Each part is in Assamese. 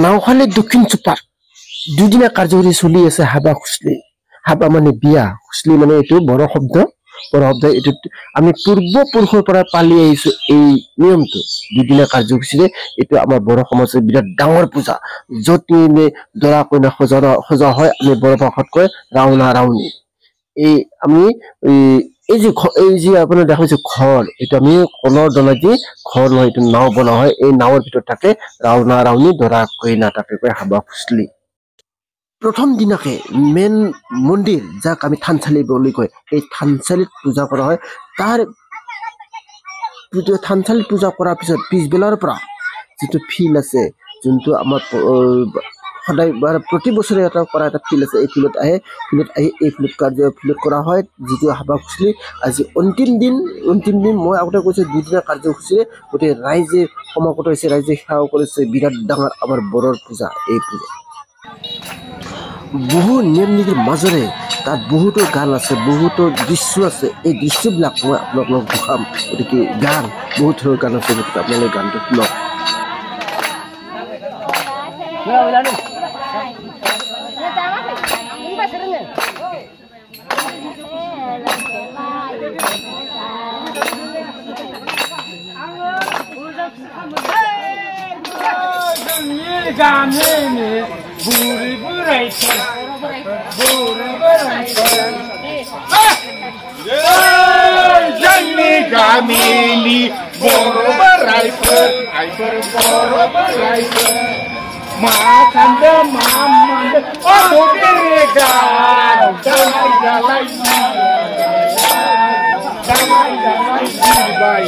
নাওখালী দক্ষিণ চুপাৰ দুদিনীয়া কাৰ্যসূচী চলি আছে হাবা খুচলি। হাবা মানে বিয়া, খুচলি মানে এইটো বড়ো শব্দ। এইটো আমি পূৰ্বপুৰুষৰ পৰা পালি আহিছো এই নিয়মটো। দুদিনীয়া কাৰ্যসূচীৰে এইটো আমাৰ বড়ো সমাজৰ বিৰাট ডাঙৰ পূজা, য'ত দৰা কইনা সজোৱা হয়। আমি বড়ো ভাষাত কয় ৰাওনা ৰাওনী। এই আমি এই যে আপোনাৰ দেখা পাইছে ঘৰ, এইটো আমি কলৰ ডলা দি ঘৰ নহয়, এইটো নাও বনোৱা হয়। এই নাৱৰ ভিতৰত থাকে ৰাওনা ৰাওনী, দৰা কইনা, তাকে কয় হাবা খুচলি। প্ৰথম দিনাকে মেইন মন্দিৰ, যাক আমি থানচালি বুলি কয়, এই থানচালিত পূজা কৰা হয়। তাৰ থানচালিত পূজা কৰাৰ পিছত পিছবেলাৰ পৰা যিটো ফিল্ড আছে, যোনটো আমাৰ সদায় প্ৰতি বছৰে এটা কৰা এটা ফিল্ড আছে, এই ফিল্ডত আহি এই ফিল্ডত কৰা হয় যিটো হাবা খুচলি। আজি অন্তিম দিন মই আগতে কৈছোঁ দুদিনীয়া কাৰ্যসূচীৰে গোটেই ৰাইজে সমাগত হৈছে, ৰাইজে সেৱা কৰিছে। বিৰাট ডাঙৰ আমাৰ বড়োৰ পূজা এই পূজা। বহু নিয়ম নীতিৰ মাজেৰে তাত বহুতো গান আছে, বহুতো দৃশ্য আছে। এই দৃশ্যবিলাক মই আপোনালোকক দেখাম। গতিকে গান বহুত ধৰণৰ গান আছে, গতিকে আপোনালোকে গানটো শুনক। बुरी बुराई जोंनि गामिनि बर' बोराइफोर आइफोर बर' बोराइफोर मा सान्दों मा मोनदों अबेरे गाव दालाय दालाय बाय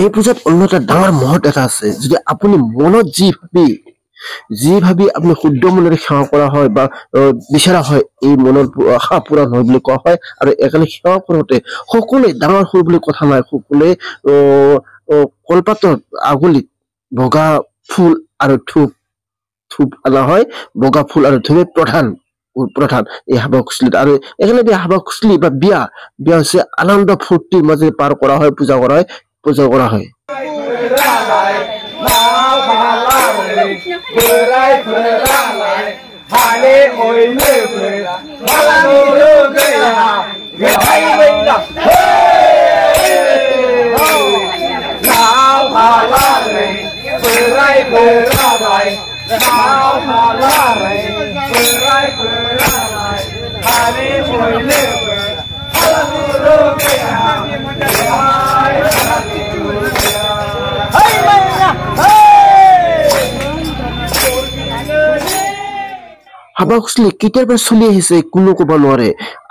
এই পূজাত অন্য এটা ডাঙৰ মহৎ এটা আছে। যদি আপুনি মনত যি ভাবি আপুনি শুদ্ধ মনেৰে সেৱা কৰা হয় বা বিচৰা হয়, এই মনৰ আশা পূৰণ হয় বুলি কোৱা হয়। আৰু এইকাৰণে সেৱা কৰোঁতে সকলোৱে ডাঙৰ সৰু বুলি কথা নাই, সকলোৱে কলপাতৰ আগলিত বগা ফুল আৰু ধূপ অনা হয়। বগা ফুল আৰু ধূপে প্ৰধান এই হাবা খুচলিত। আৰু এইকাৰণে হাবা খুচলি বা বিয়া হৈছে আনন্দ ফূৰ্তিৰ মাজেৰে পাৰ কৰা হয়, পূজা কৰা হয়। হাবা খুচলি কেতিয়াৰ পৰা চলি আহিছে কোনো ক'ব নোৱাৰে।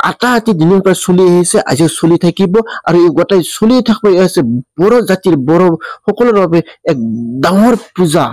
আটা দিনৰ পৰা চলি আহিছে, আজি চলি থাকিব। আৰু এই গোটেই চলি থাকিব আছে বড়ো জাতিৰ, বড়ো সকলৰ বাবে এক ডাঙৰ পূজা।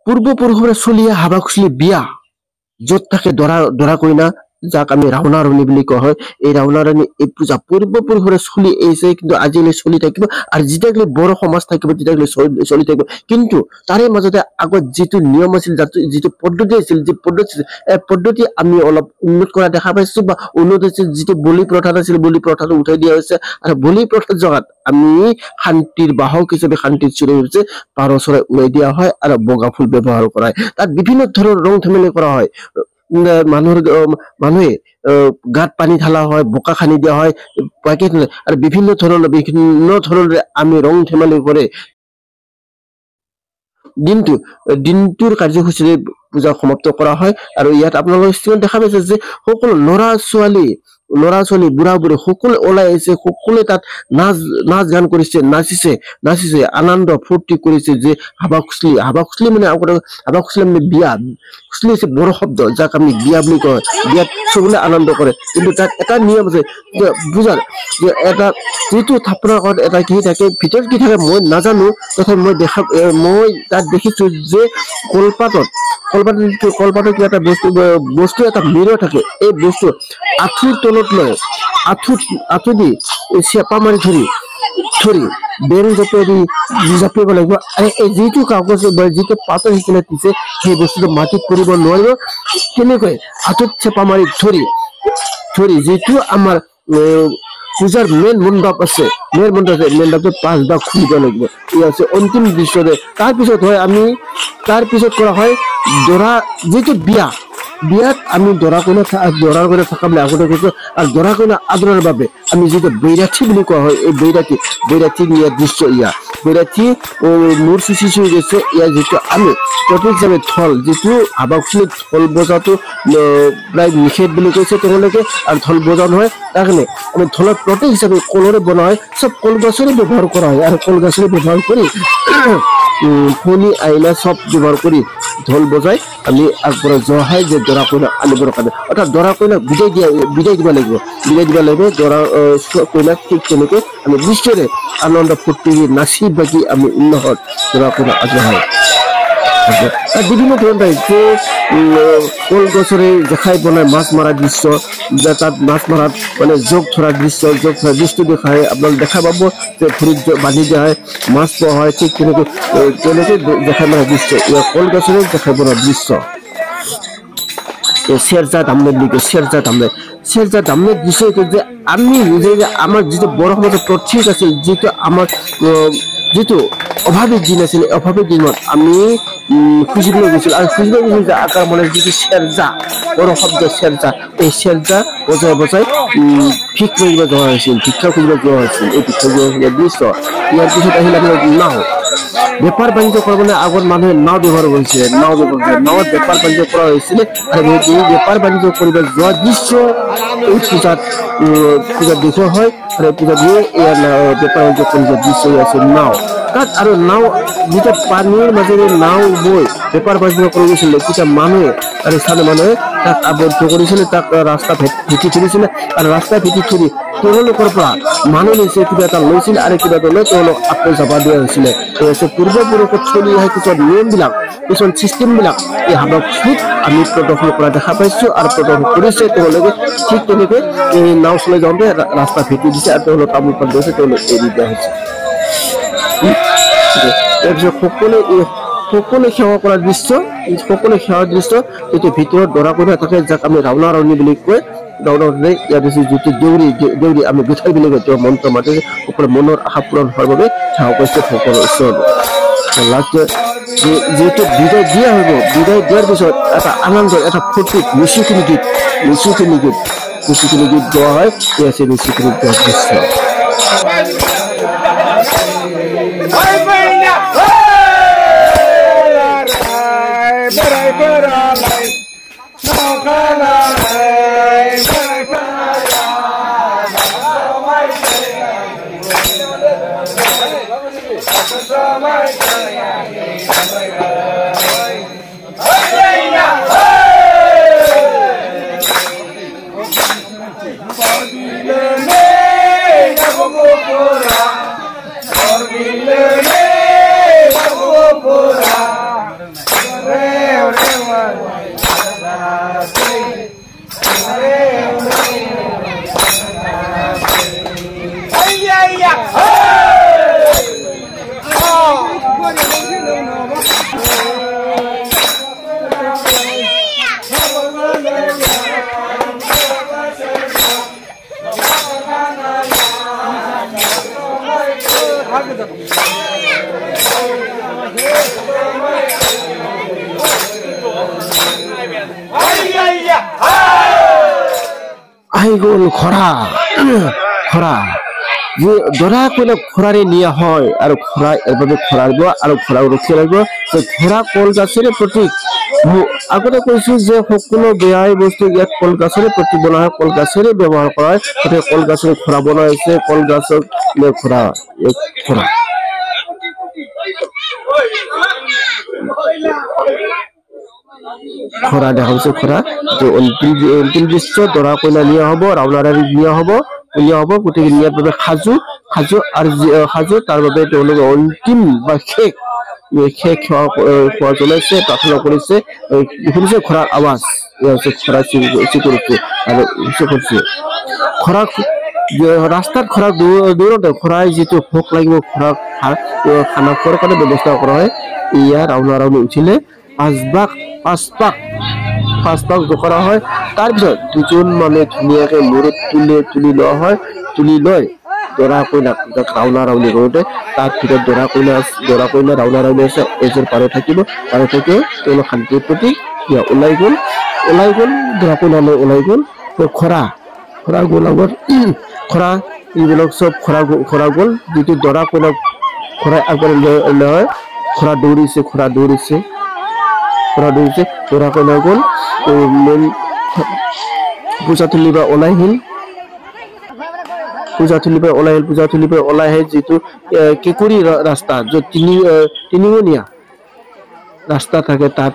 পূৰ্বপুৰুষৰে চলিয়া হাবা খুচলি বিয়া য'ত থাকে দৰা কইনা যাক আমি ৰাওনা ৰাণী বুলি কোৱা হয় এই ৰাওনা ৰাণী এই পূজা পূৰ্বপুৰুষৰে চলি আহিছে কিন্তু আজিলৈ চলি থাকিব আৰু যেতিয়ালৈ বড়ো সমাজ থাকিব তেতিয়ালৈ চলি থাকিব কিন্তু তাৰে মাজতে আগত যিটো নিয়ম আছিল যিটো পদ্ধতি আছিল যি পদ্ধতি আমি অলপ উন্নত কৰা দেখা পাইছো বা উন্নত আছিল যিটো বলি প্ৰথা আছিল বলি প্ৰথাটো উঠাই দিয়া হৈছে আৰু বলি প্ৰথাৰ জগাত আমি শান্তিৰ বাহক হিচাপে শান্তিৰ চুৰি হৈছে পাৰ চৰাই উৰাই দিয়া হয় আৰু বগা ফুল ব্যৱহাৰ কৰা হয় তাত বিভিন্ন ধৰণৰ ৰং ধেমালি কৰা হয় মানুহে গাত পানী ঢালা হয় বোকা খানি দিয়া হয় আৰু বিভিন্ন ধৰণৰ আমি ৰং ধেমালি কৰে দিনটোৰ কাৰ্যসূচীৰে পূজা সমাপ্ত কৰা হয় আৰু ইয়াত আপোনালোকে স্ক্ৰীনত দেখা পাইছে যে সকলো ল'ৰা ছোৱালী বুঢ়া বুঢ়ী সকলো ওলাই আহিছে সকলোৱে তাত নাচ গান কৰিছে নাচিছে আনন্দ ফূৰ্তি কৰিছে যে হাবা খুচলি মানে হাবা খুচলি মানে বিয়া খুচলি হৈছে বড়ো শব্দ যাক আমি বিয়া বুলি কয় বিয়াত চবলে আনন্দ কৰে কিন্তু তাত এটা নিয়ম আছে যে বুজাৰ যে এটা যিটো থাপনাৰ আগত এটা কি থাকে ভিতৰত কি থাকে মই নাজানো তথাপি মই তাত দেখিছো যে কলপাতত কিবা এটা বস্তু এটা মিৰৰ থাকে এই বস্তু আঁঠুৰ তলত লৈ আঁঠু দি চেপা মাৰি ধৰি বেৰ জাপিব লাগিব আৰু এই যিটো কাগজ যিটো পাতৰ সিচিনা দিছে সেই বস্তুটো মাটিত পৰিব নোৱাৰিব তেনেকৈ আঁঠুত চেপা মাৰি ধৰি যিটো আমাৰ পূজাৰ মেইন মণ্ডপ আছে মণ্ডপটো 5 ভাগ খুলিব লাগিব ই আছে অন্তিম দৃশ্যতে তাৰপিছত কৰা হয় দৰা যিটো বিয়াত আমি দৰা কইনা থাকাবলৈ আগতে কৈছো আৰু দৰা কইনা আদৰৰ বাবে আমি যিটো বৈৰাঠী বুলি কোৱা হয় এই বৈৰাঠী ইয়াৰ দৃশ্য বৈৰাঠী মূৰ চুচি গৈছে ইয়াৰ যিটো আমি প্ৰতীক হিচাপে ঢোল যিটো হাবা খুচলিত ঢোল বজাটো প্ৰায় নিষেধ বুলি কৈছে তেওঁলোকে আৰু ঢোল বজা নহয় তাৰ কাৰণে আমি ঢোলৰ প্ৰতীক হিচাপে কলৰে বনোৱা হয় চব কলগছৰে ব্যৱহাৰ কৰা হয় আৰু কলগছৰে ব্যৱহাৰ কৰি ফণি আইনা চব ব্যৱহাৰ কৰি ঢোল বজাই আমি আগবঢ়াই যোৱা হয় যে দৰা কইনা আনিবৰ কাৰণে অৰ্থাৎ দৰা কইনাক বিদায় দিব লাগিব দৰা কইনাক ঠিক তেনেকৈ আমি দৃশ্যৰে আনন্দ ফূৰ্তি নাচি বাগি আমি উন্নহত দৰা কইনাক আগবঢ়াই বিভিন্ন ধৰণৰ যে কলগছৰে জেখাই বনাই মাছ মৰা দৃশ্য তাত মাছ মৰাত মানে যোগ ধৰা দৃশ্য দেখাই আপোনালোকে দেখা পাব যে ভৰিত বান্ধি দিয়া হয় মাছ পোৱা হয় ঠিক তেনেকৈ জেখাই মৰা দৃশ্য কলগছৰে জেখাই বনোৱা দৃশ্য সেৰজা দামনে বুলি কয় সেৰজা দামনে দৃশ্য যে আমি যে আমাৰ যিটো বড়ো সমাজৰ প্ৰতীক আছিল যিটো আমাৰ যিটো অভাৱী দিন আছিল অভাৱী দিনত আমি খুজিবলৈ গৈছিল আৰু যে আকাৰ মানে যিটো সেৰজা বড়ো শব্দ সেৰজা এই সেৰজা বজাই ভিক্ষা খুজিব যোৱা হৈছিল এই ভিক্ষা খুজিব দৃশ্য ইয়াৰ পিছত আহিলে আমি নাও বেপাৰ বাণিজ্য কৰিবলৈ আগত মানুহে নাও ব্যৱহাৰ কৰিছিলে নাৱত বেপাৰ বাণিজ্য কৰা হৈছিলে আৰু এই বেপাৰ বাণিজ্য কৰিব যোৱা দৃশ্য এই পূজাত দেখুওৱা হয় আৰু এই পূজা দিয়ে ইয়াৰ বেপাৰ বাণিজ্য কৰিব দৃশ্য আছে নাও তাত আৰু নাও যেতিয়া পানীৰ মাজেৰে নাও বৈ বেপাৰ বাণিজ্য কৰি গৈছিলে তেতিয়া মানুহে আৰু স্থানীয় মানুহে তাক আবদ্ধ কৰিছিলে তাক ৰাস্তা ভেটি ধৰিছিলে আৰু ৰাস্তা ভেটি ধৰি তেওঁলোকৰ পৰা মানুহ লৈছে কিবা এটা লৈছিল আৰু কিবা এটা লৈ তেওঁলোক আকৌ যাবা দিয়া হৈছিলে পূৰ্বপুৰুষত চলি অহা কিছুমান নিয়মবিলাক কিছুমান চিষ্টেমবিলাক এই হাবা খুচলিত আমি প্ৰদৰ্শন কৰা দেখা পাইছো আৰু প্ৰদৰ্শন কৰিছে তেওঁলোকে ঠিক তেনেকৈ এই নাও চলাই যাওঁতে ৰাস্তা ভেটি দিছে আৰু তেওঁলোক তামোল পাণ দিছে তেওঁলোক এৰি দিয়া হৈছে তাৰপিছত সকলোৱে এই সকলো সেৱা কৰাৰ দৃশ্য, সকলো সেৱাৰ দৃশ্য যিটো ভিতৰত দৰা কইনা থাকে, যাক আমি ৰাওনা ৰাৱণী বুলি কয়। ৰাওনা ৰাৱণী ইয়াত আছে যিটো দেউৰী আমি বিঠাই বুলি কয়, তেওঁ মন্ত্ৰ মাতে সকলো মনৰ আশা পূৰণ হোৱাৰ বাবে সেৱা কৰিছে সকলো ঈশ্বৰ। লাষ্ট যিহেতু বিদায় দিয়া হ'ব, বিদায় দিয়াৰ পিছত এটা আনন্দ, এটা ফূৰ্তিত নিচুখিনি গীত গোৱা হয়। এই আছে নিচুখিনি গোৱাৰ দৃশ্য। আহি গ'ল খৰা। দৰা কইনাক খৰাৰে নিয়া হয় আৰু খৰা এৰ বাবে খৰা দিব আৰু খৰা ৰখি লাগিব যে খৰা কলগছেৰে প্ৰতীক। আগতে কৈছো যে সকলো বেয়াই বস্তু ইয়াত কলগছেৰে প্ৰতীক বনোৱা হয়, কলগছেৰে ব্যৱহাৰ কৰা হয়। গতিকে কলগছেৰে খৰা বনোৱা হৈছে, কলগছক খৰা খৰা দেখা হৈছে। খৰা অন্তিম দৃশ্য দৰা কইনা নিয়া হ'ব, ৰাওনা ৰাৱণী নিয়া হ'ব। গতিকে নিয়াৰ বাবে সাজু তাৰ বাবে তেওঁলোকে অন্তিম বা শেষ সেৱা জনাইছে, প্ৰাৰ্থনা কৰিছে, শুনিছে খৰাৰ আৱাজ। খৰা কৰিছে আৰু কৰিছে খৰা ৰাস্তাত খৰা দৌৰতে খৰাই যিটো ভোক লাগিব, খৰাক খানা খোৱাৰ কাৰণে ব্যৱস্থা কৰা হয়। ইয়া ৰাওনা ৰাৱণী উঠিলে পাঁচ পাক জোকৰা হয়। তাৰপিছত দুজন মানুহে ধুনীয়াকে মূৰত তুলি লোৱা হয়। তুলি লৈ দৰা কইনাক ৰাওনা ৰাৱণী কৰোঁতে তাৰ ভিতৰত দৰা কইনা ৰাওনা ৰাৱণী আছে, এযোৰ পাৰ থাকিব। তেওঁলোক শান্তিৰ প্ৰতীক ওলাই গ'ল দৰা কইনালৈ ওলাই গ'ল। খৰা গ'ল আগত খৰা এইবিলাক চব খৰা গ'ল। যিটো দৰা কইনাক খৰাই আগত হয়, খৰা দৌৰিছে দৰা কইনা গ'ল। পূজা থলীৰ পৰা ওলাই আহিল। পূজা থলীৰ পৰা ওলাই আহি যিটো কেঁকুৰি ৰাস্তা, য'ত তিনিঙীয়া ৰাস্তা থাকে, তাত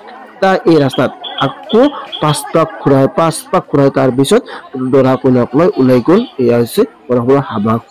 এই ৰাস্তাত আকৌ পাঁচ পাক ঘূৰাই তাৰ পিছত দৰা কইনাক লৈ ওলাই গ'ল। এয়া হৈছে হাবাস।